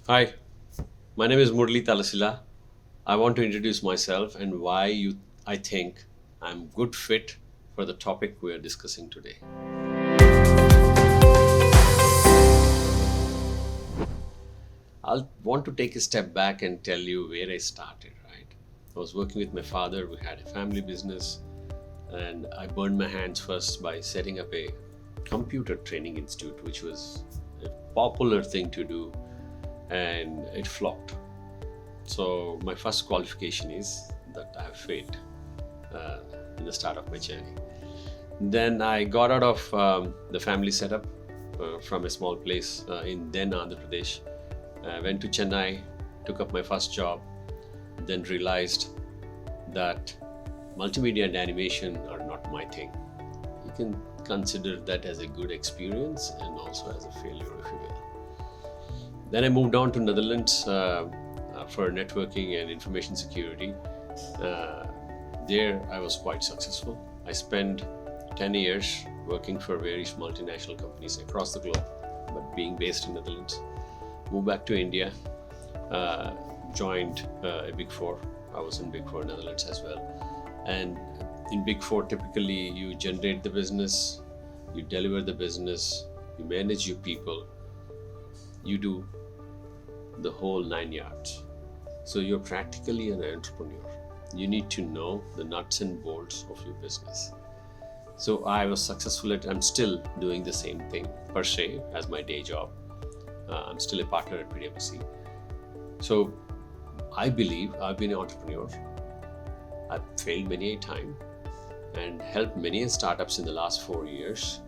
Hi, my name is Murali Talasila. I want to introduce myself and why I think I'm good fit for the topic we are discussing today. I'll want to take a step back and tell you where I started, right? I was working with my father, we had a family business, and I burned my hands first by setting up a computer training institute, which was a popular thing to do, and it flopped. So my first qualification is that I have failed uh, in the start of my journey. Then I got out of the family setup from a small place in then Andhra Pradesh. I went to Chennai, took up my first job, then realized that multimedia and animation are not my thing. You can consider that as a good experience and also as a failure, if you will. Then I moved on to Netherlands for networking and information security. There I was quite successful. I spent 10 years working for various multinational companies across the globe, but being based in Netherlands. Moved back to India, joined a Big Four. I was in Big Four Netherlands as well. And in Big Four, typically you generate the business, you deliver the business, you manage your people, you do the whole 9 yards. So you're practically an entrepreneur. You need to know the nuts and bolts of your business. So I was successful at, I'm still doing the same thing per se as my day job. I'm still a partner at PwC. So I believe I've been an entrepreneur. I've failed many a time and helped many startups in the last 4 years.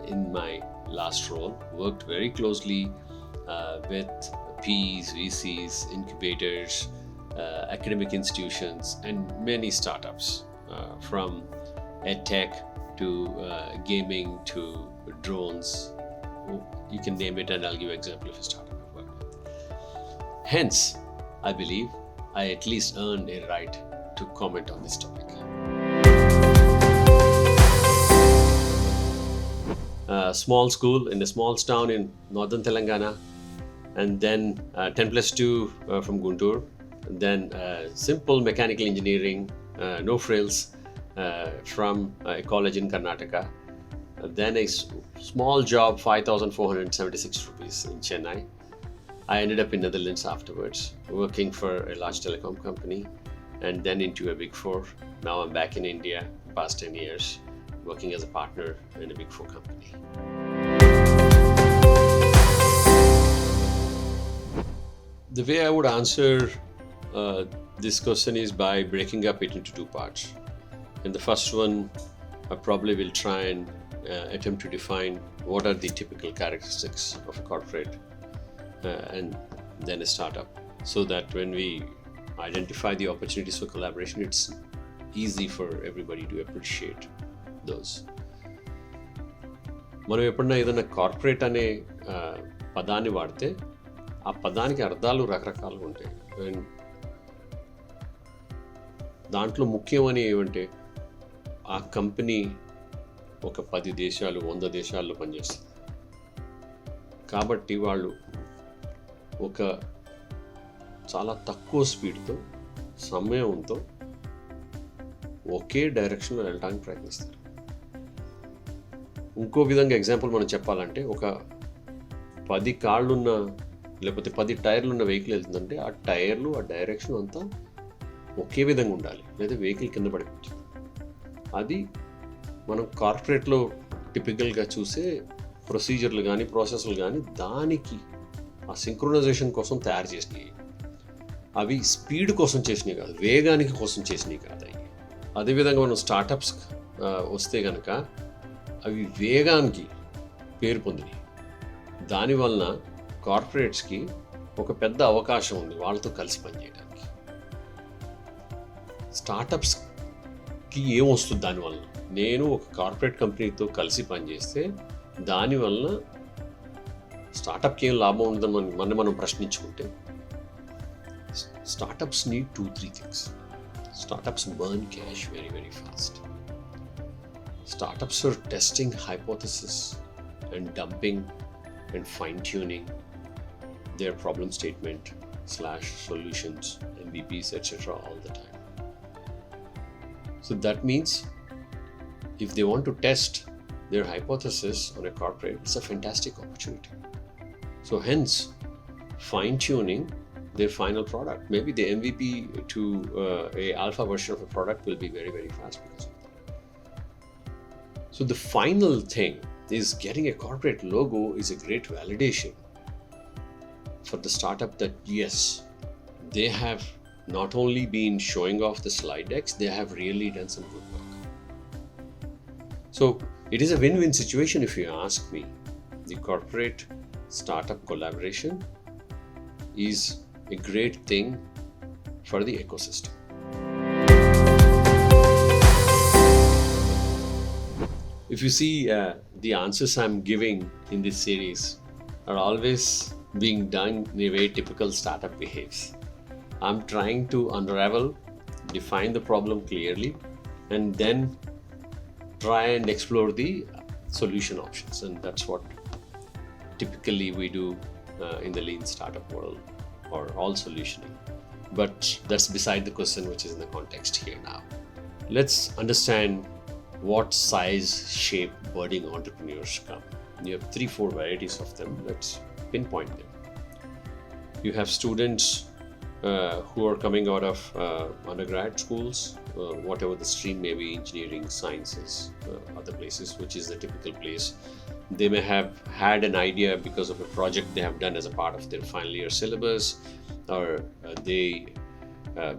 In my last role, worked very closely with Ps, VCs, incubators, academic institutions, and many startups from edtech to gaming to drones. You can name it, and I'll give an example of a startup I've worked with. Hence, I believe I at least earned a right to comment on this topic. Small school in a small town in northern Telangana, and then 10 plus 2 from Guntur, and then simple mechanical engineering, no frills from a college in Karnataka. Then a small job, 5,476 rupees in Chennai. I ended up in Netherlands afterwards, working for a large telecom company, and then into a Big Four. Now I'm back in India, past 10 years, working as a partner in a Big Four company. The way I would answer this question is by breaking up it into two parts. In the first one, I probably will try and attempt to define what are the typical characteristics of a corporate and then a startup, so that when we identify the opportunities for collaboration, it's easy for everybody to appreciate those. మనం ఎప్పుడన్నా ఏదైనా corporate అనే పదాన్ని వాడితే ఆ పదానికి అర్థాలు రకరకాలుగా ఉంటాయి. అండ్ దాంట్లో ముఖ్యమని ఏమంటే ఆ కంపెనీ ఒక 10 దేశాలు 100 దేశాల్లో పనిచేస్తుంది. కాబట్టి వాళ్ళు ఒక చాలా తక్కువ స్పీడ్తో సమయంతో ఒకే డైరెక్షన్లో వెళ్ళడానికి ప్రయత్నిస్తారు. ఇంకో విధంగా ఎగ్జాంపుల్ మనం చెప్పాలంటే, ఒక 10 కాళ్ళున్న లేకపోతే 10 టైర్లు ఉన్న వెహికల్ వెళ్తుందంటే ఆ టైర్లు ఆ డైరెక్షన్ అంతా ఒకే విధంగా ఉండాలి, లేదా వెహికల్ కింద పడిపోతుంది. అది మనం కార్పొరేట్లో టిపికల్గా చూసే ప్రొసీజర్లు కానీ ప్రాసెస్లు కానీ దానికి ఆ సింక్రోనైజేషన్ కోసం తయారు చేసినవి. అవి స్పీడ్ కోసం చేసినవి కాదు, వేగానికి కోసం చేసినవి కాదు అవి. అదేవిధంగా మనం స్టార్టప్స్ వస్తే కనుక అవి వేగానికి పేరు పొందినవి. దానివలన కార్పొరేట్స్కి ఒక పెద్ద అవకాశం ఉంది వాళ్ళతో కలిసి పనిచేయడానికి. స్టార్టప్స్కి ఏమొస్తుంది దానివల్ల? నేను ఒక కార్పొరేట్ కంపెనీతో కలిసి పనిచేస్తే దానివల్ల స్టార్టప్కి ఏం లాభం ఉందని మనం ప్రశ్నించుకుంటే, startups need 2-3 things. Startups burn cash very, very fast. Startups are testing hypotheses and dumping and fine-tuning their problem statement / solutions, MVPs, etc. all the time. So that means if they want to test their hypothesis on a corporate, it's a fantastic opportunity. So hence, fine-tuning their final product. Maybe the MVP to a alpha version of a product will be very, very fast because of that. So the final thing is getting a corporate logo is a great validation for the startup that yes, they have not only been showing off the slide decks, they have really done some good work. So it is a win-win situation if you ask me. The corporate startup collaboration is a great thing for the ecosystem. If you see, the answers I'm giving in this series are always being done in a way typical startup behaves. I'm trying to unravel, define the problem clearly, and then try and explore the solution options. And that's what typically we do in the lean startup world or all solutioning. But that's beside the question, which is in the context here now. Let's understand what size, shape budding entrepreneurs come. You have 3-4 varieties of them. Let's pinpoint them. You have students who are coming out of undergrad schools, whatever the stream may be, engineering, sciences, other places, which is the typical place. They may have had an idea because of a project they have done as a part of their final year syllabus, or they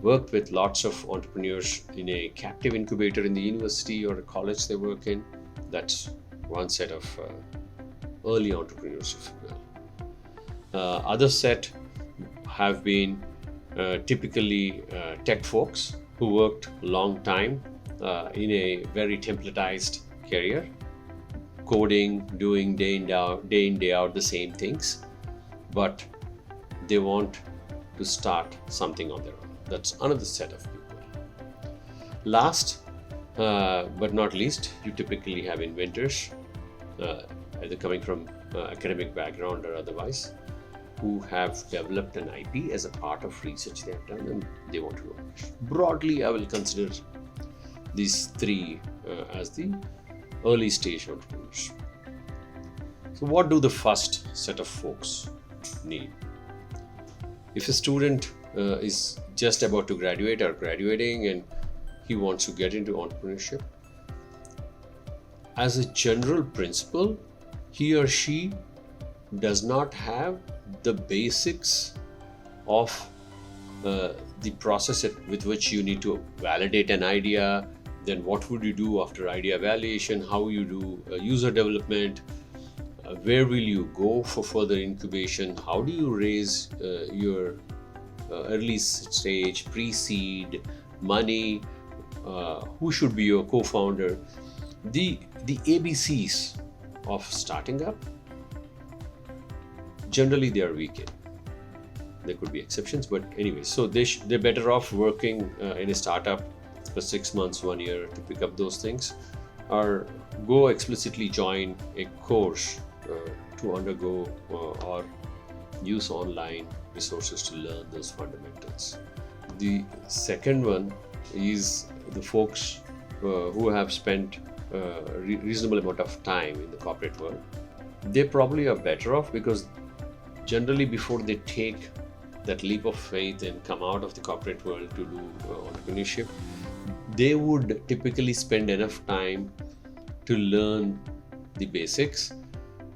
worked with lots of entrepreneurs in a captive incubator in the university or a college they work in. That's one set of early entrepreneurs, if you will. Other set have been typically tech folks who worked long time in a very templatized career, coding, doing day in, day out the same things, but they want to start something on their own. That's another set of people. Last but not least, you typically have inventors, either coming from academic background or otherwise, who have developed an IP as a part of research they have done and they want to launch. Broadly, I will consider these three as the early stage entrepreneurs. So what do the first set of folks need? If a student is just about to graduate or graduating and he wants to get into entrepreneurship, as a general principle, he or she does not have the basics of the process with which you need to validate an idea, then what would you do after idea validation, how you do user development, where will you go for further incubation, how do you raise your early stage, pre-seed, money, who should be your co-founder. The ABCs of starting up, generally they are weak in. There could be exceptions, but anyway, so they're better off working in a startup for 6 months, 1 year to pick up those things, or go explicitly join a course to undergo or use online resources to learn those fundamentals. The second one is the folks who have spent a reasonable amount of time in the corporate world. They probably are better off because generally before they take that leap of faith and come out of the corporate world to do entrepreneurship, they would typically spend enough time to learn the basics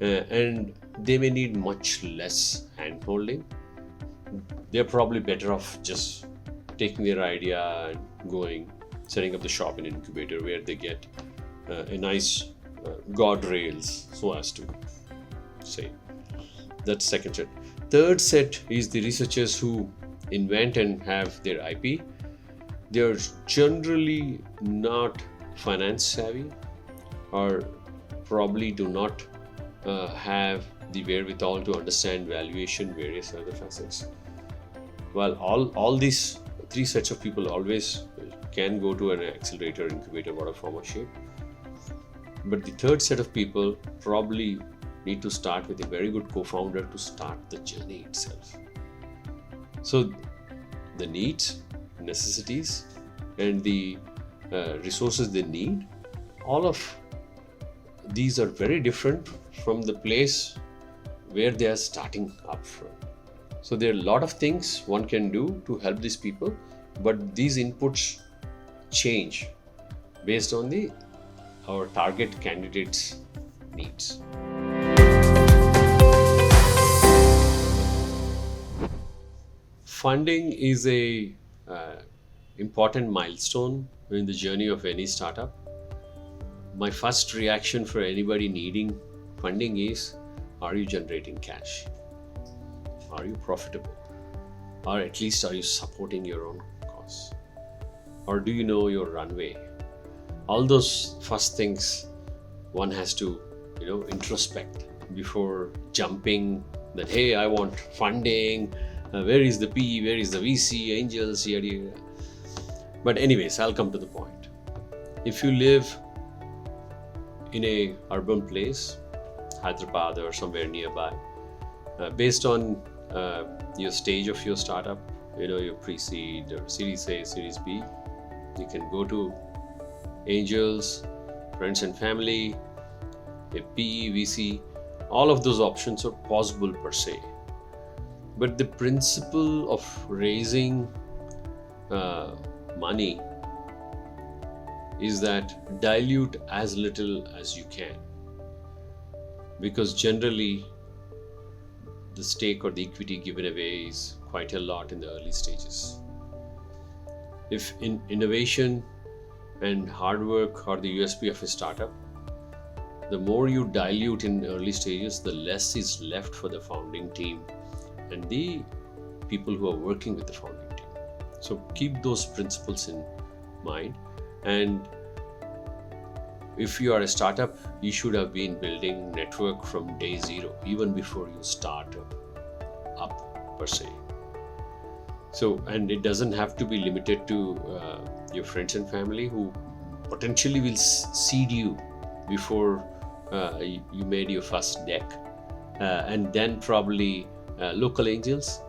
and they may need much less hand-holding. They're probably better off just taking their idea and going, setting up the shop in an incubator where they get a nice guardrails, so as to say. That's second set. Third set is the researchers who invent and have their IP. They're generally not finance savvy or probably do not have the wherewithal to understand valuation, various other facets. Well, all these three sets of people always can go to an accelerator, incubator, whatever form or shape. But the third set of people probably need to start with a very good co-founder to start the journey itself. So the needs, necessities, and the resources they need, all of these are very different from the place where they are starting up from. So there are a lot of things one can do to help these people, but these inputs change based on our target candidates' needs. Funding is a important milestone in the journey of any startup. My first reaction for anybody needing funding is, are you generating cash? Are you profitable? Or at least are you supporting your own cause? Or do you know your runway? All those first things one has to, introspect before jumping that, hey, I want funding. Where is the PE? Where is the VC, angels, yada. But anyways, I'll come to the point. If you live in a urban place, Hyderabad or somewhere nearby, based on your stage of your startup, your pre-seed or Series A, Series B, you can go to angels, friends and family, a PE, VC. All of those options are possible per se. But the principle of raising money is that dilute as little as you can, because generally the stake or the equity given away is quite a lot in the early stages. If in innovation and hard work are the USP of a startup, the more you dilute in early stages, the less is left for the founding team and the people who are working with the founding team. So keep those principles in mind. And if you are a startup, you should have been building network from day zero, even before you start up per se. So, and it doesn't have to be limited to your friends and family who potentially will seed you before you made your first deck, and then probably local angels.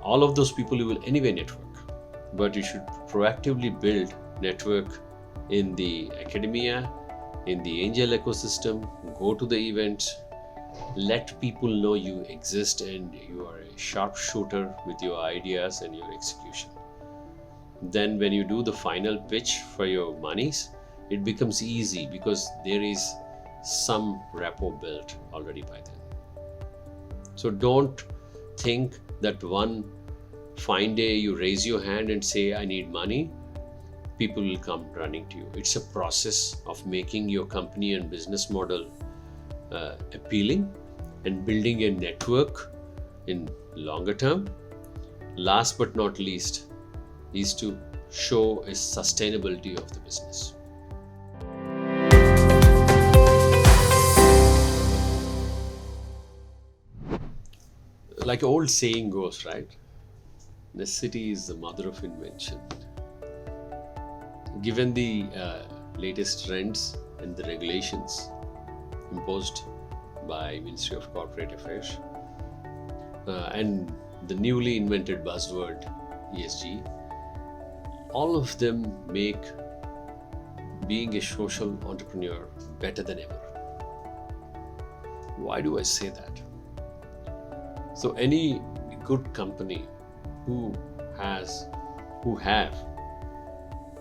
All of those people you will anyway network, but you should proactively build network in the academia, in the angel ecosystem. Go to the events, let people know you exist and you are a sharpshooter with your ideas and your execution. Then when you do the final pitch for your monies, it becomes easy because there is some rapport built already by then. So don't think that one fine day you raise your hand and say, I need money, people will come running to you. It's a process of making your company and business model appealing and building a network in longer term. Last but not least is to show a sustainability of the business. Like old saying goes, right? Necessity is the mother of invention. Given the latest trends and the regulations imposed by Ministry of Corporate Affairs and the newly invented buzzword ESG, all of them make being a social entrepreneur better than ever. Why do I say that? So any good company who have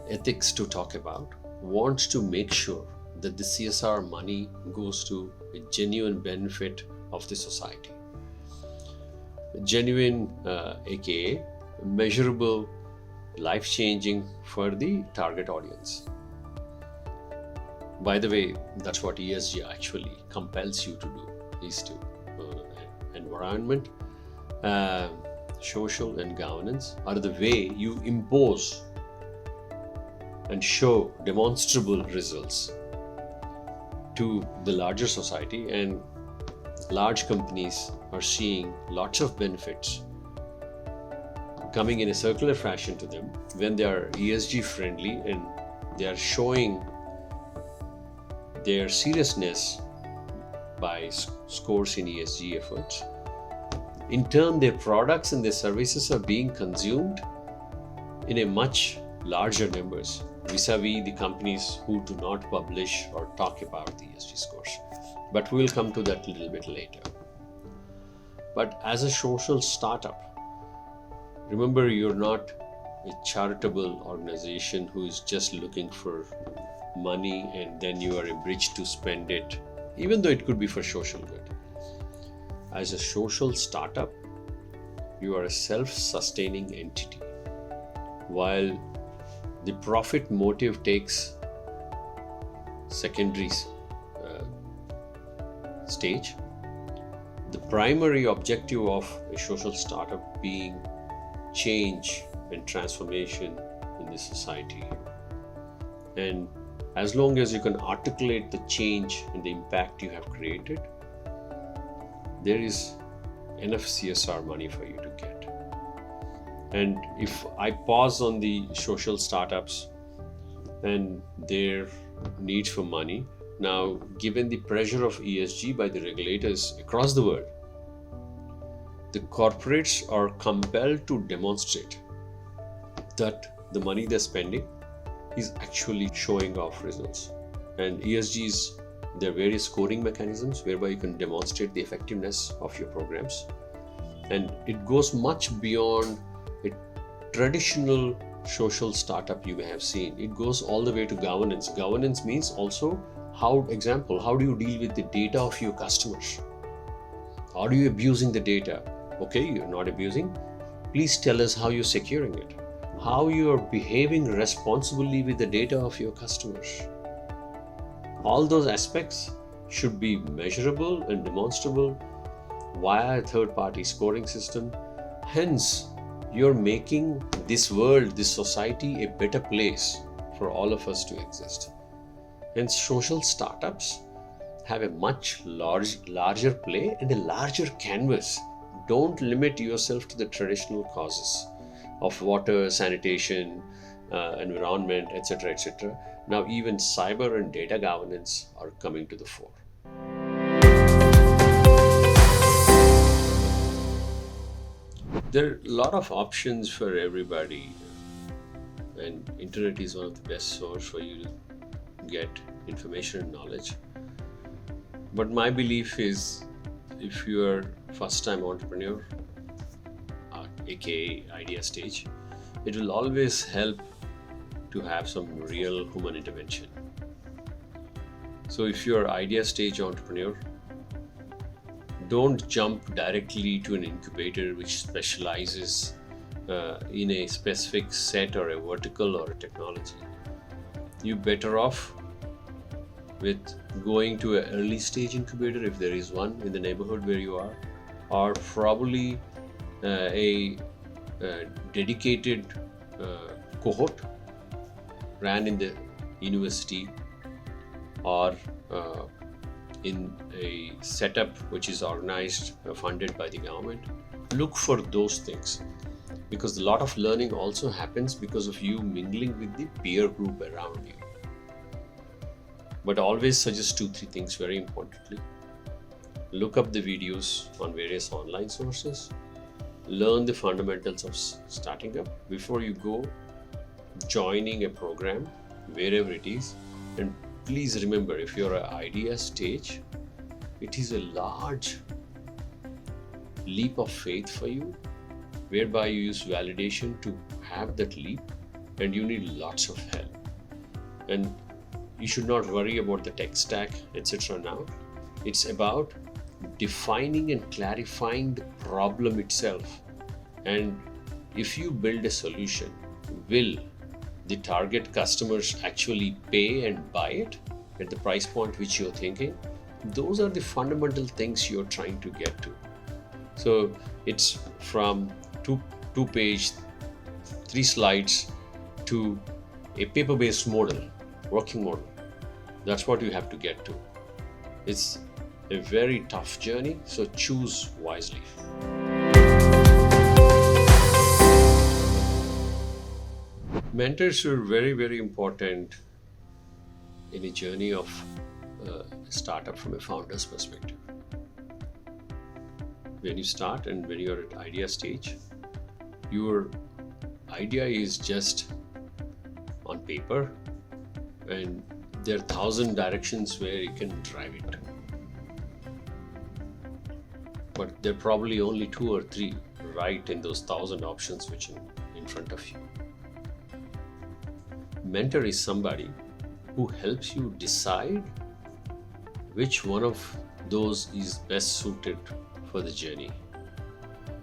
ethics to talk about wants to make sure that the CSR money goes to a genuine benefit of the society. Genuine, aka measurable, life-changing for the target audience. By the way, that's what ESG actually compels you to do, is to environment, social and governance are the way you impose and show demonstrable results to the larger society, and large companies are seeing lots of benefits coming in a circular fashion to them when they are ESG friendly and they are showing their seriousness by scores in ESG efforts. In turn, their products and their services are being consumed in a much larger numbers vis-a-vis the companies who do not publish or talk about the ESG scores. But we'll come to that a little bit later. But as a social startup, remember, you're not a charitable organization who is just looking for money and then you are a bridge to spend it, even though it could be for social good. As a social startup, you are a self-sustaining entity. While the profit motive takes secondary stage, the primary objective of a social startup being change and transformation in the society. And as long as you can articulate the change and the impact you have created, there is enough CSR money for you to get. And if I pause on the social startups and their need for money, now given the pressure of ESG by the regulators across the world, the corporates are compelled to demonstrate that the money they're spending is actually showing off results. And ESGs, there are various scoring mechanisms whereby you can demonstrate the effectiveness of your programs. And it goes much beyond a traditional social startup you may have seen. It goes all the way to governance. Governance means also how do you deal with the data of your customers? Are you abusing the data? Okay, you're not abusing. Please tell us how you're securing it. How you are behaving responsibly with the data of your customers. All those aspects should be measurable and demonstrable via a third-party scoring system. Hence, you're making this world, this society, a better place for all of us to exist. Hence, social startups have a much larger play and a larger canvas. Don't limit yourself to the traditional causes of water, sanitation, environment, etc., etc. Now even cyber and data governance are coming to the fore. There are a lot of options for everybody, and internet is one of the best source for you to get information and knowledge. But my belief is, if you are first-time entrepreneur, aka idea stage, it will always help to have some real human intervention. So if you're idea stage entrepreneur, don't jump directly to an incubator which specializes in a specific set or a vertical or a technology. You're better off with going to an early stage incubator if there is one in the neighborhood where you are, or probably a dedicated cohort ran in the university or in a setup which is organized, funded by the government. Look for those things, because a lot of learning also happens because of you mingling with the peer group around you. But always suggest 2-3 things very importantly. Look up the videos on various online sources. Learn the fundamentals of starting up before you go joining a program, wherever it is. And please remember, if you're an idea stage, it is a large leap of faith for you, whereby you use validation to have that leap, and you need lots of help. And you should not worry about the tech stack, etc. now. It's about defining and clarifying the problem itself. And if you build a solution, will the target customers actually pay and buy it at the price point which you're thinking? Those are the fundamental things you're trying to get to. So it's from two-page, 3 slides to a paper-based model, working model. That's what you have to get to. It's a very tough journey, so choose wisely. Mentors are very, very important in a journey of a startup from a founder's perspective. When you start and when you're at idea stage, your idea is just on paper, and there are 1,000 directions where you can drive it. But there are probably only 2 or 3 right in those 1,000 options which are in front of you. Mentor is somebody who helps you decide which one of those is best suited for the journey.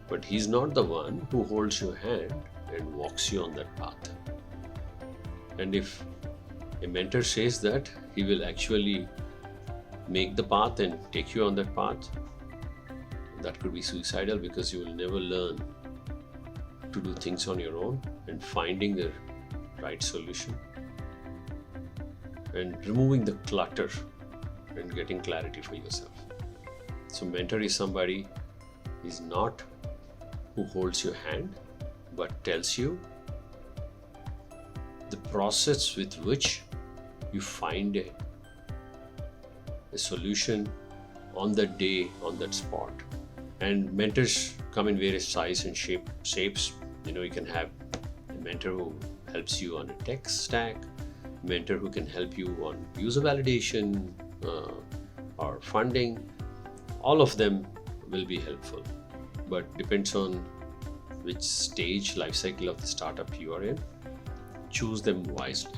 But he's not the one who holds your hand and walks you on that path. And if a mentor says that he will actually make the path and take you on that path, that could be suicidal, because you will never learn to do things on your own and finding the right solution and removing the clutter and getting clarity for yourself. So mentor is somebody is not who holds your hand, but tells you the process with which you find a solution on that day, on that spot. And mentors come in various sizes and shapes. You can have a mentor who helps you on a tech stack, mentor who can help you on user validation or funding. All of them will be helpful, but depends on which stage, life cycle of the startup you are in. Choose them wisely.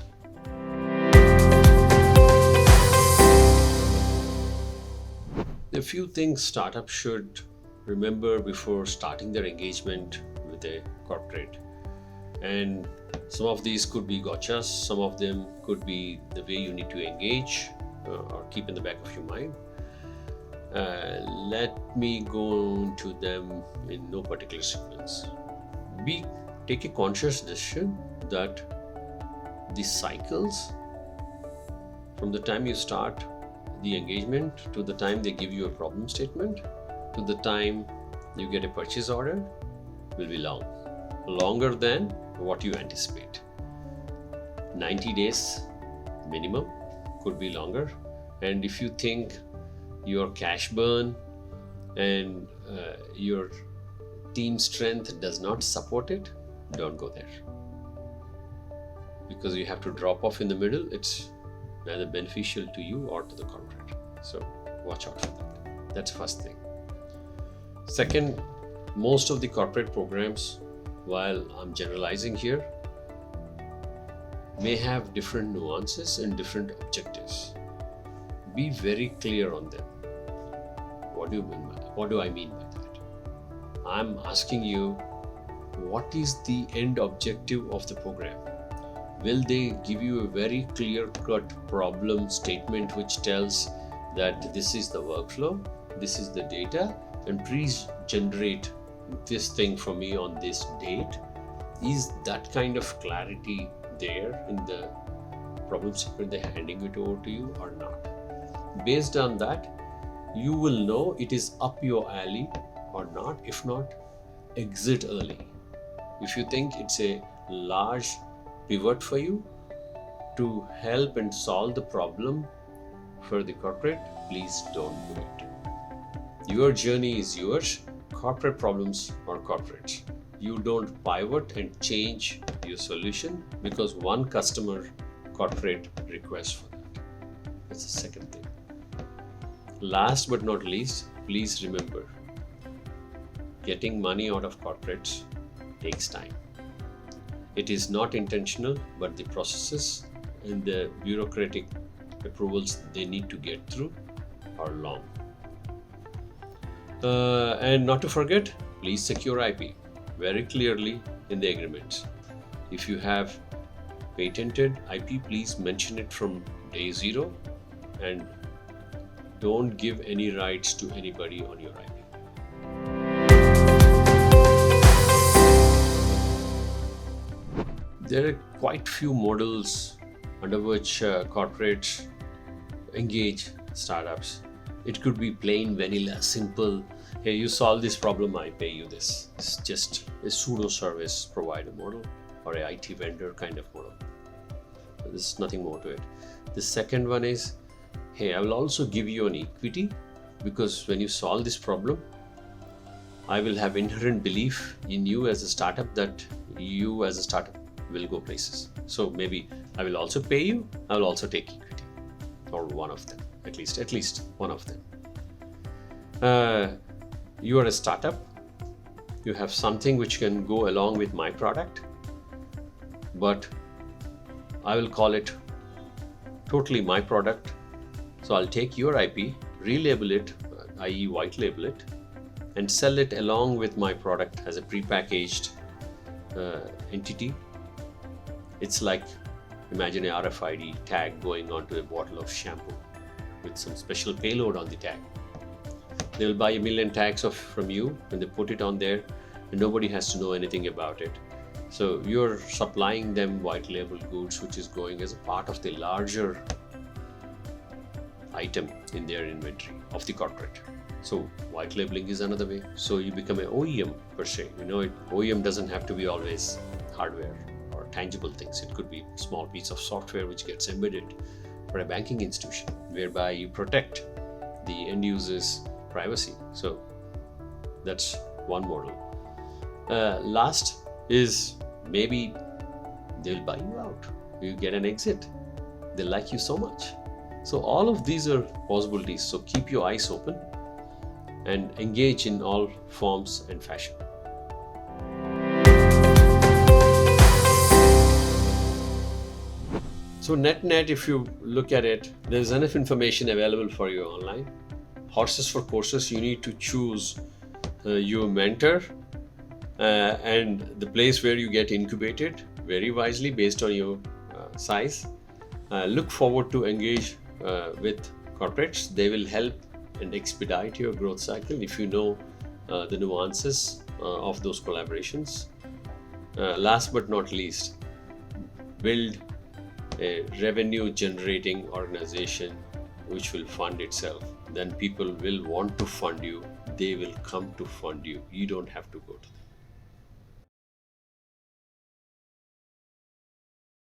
There are a few things startups should remember before starting their engagement with a corporate. And some of these could be gotchas, some of them could be the way you need to engage or keep in the back of your mind. Let me go into them in no particular sequence. Take a conscious decision that the cycles from the time you start the engagement to the time they give you a problem statement to the time you get a purchase order will be longer than what you anticipate. 90 days minimum, could be longer. And if you think your cash burn and your team strength does not support it, don't go there, because you have to drop off in the middle. It's neither beneficial to you or to the corporate. So watch out for that. That's the first thing. Second, most of the corporate programs, while I'm generalizing here, may have different nuances and different objectives. Be very clear on them. What do I mean by that? I'm asking you, what is the end objective of the program? Will they give you a very clear-cut problem statement which tells that this is the workflow, this is the data, and please generate this thing for me on this date? Is that kind of clarity there in the problem statement they're handing it over to you or not? Based on that, you will know it is up your alley or not. If not, exit early. If you think it's a large pivot for you to help and solve the problem for the corporate, please don't do it. Your journey is yours. Corporate problems are corporate. You don't pivot and change your solution because one customer corporate requests for that. That's the second thing. Last but not least, please remember, getting money out of corporates takes time. It is not intentional, but the processes and the bureaucratic approvals they need to get through are long. And not to forget, please secure IP very clearly in the agreements. If you have patented IP, please mention it from day zero and don't give any rights to anybody on your IP. There are quite few models under which corporates engage startups. It could be plain vanilla, simple. Hey, you solve this problem, I pay you this. It's just a pseudo service provider model or a IT vendor kind of model. There's nothing more to it. The second one is hey, I will also give you an equity, because when you solve this problem, I will have inherent belief in you as a startup that you as a startup will go places. So maybe I will also pay you, I will also take equity, or one of them, at least one of them. You are a startup, you have something which can go along with my product, but I will call it totally my product. So I'll take your IP, relabel it, i.e. white label it, and sell it along with my product as a prepackaged entity. It's like, imagine a RFID tag going onto a bottle of shampoo with some special payload on the tag. They will buy 1 million tags from you, and they put it on there, and nobody has to know anything about it. So you're supplying them white label goods, which is going as a part of the larger item in their inventory of the corporate. So white labeling is another way. So you become an OEM per se. OEM doesn't have to be always hardware or tangible things. It could be a small piece of software which gets embedded for a banking institution, whereby you protect the end user's privacy. So that's one model. Last is maybe they'll buy you out. You get an exit. They like you so much. So all of these are possibilities. So keep your eyes open and engage in all forms and fashion. So net, if you look at it, there's enough information available for you online. Horses for courses, you need to choose your mentor and the place where you get incubated very wisely based on your size. Look forward to engage with corporates. They will help and expedite your growth cycle if you know the nuances of those collaborations. Last but not least, build a revenue generating organization which will fund itself. Then people will want to fund you. They will come to fund you. You don't have to go to them.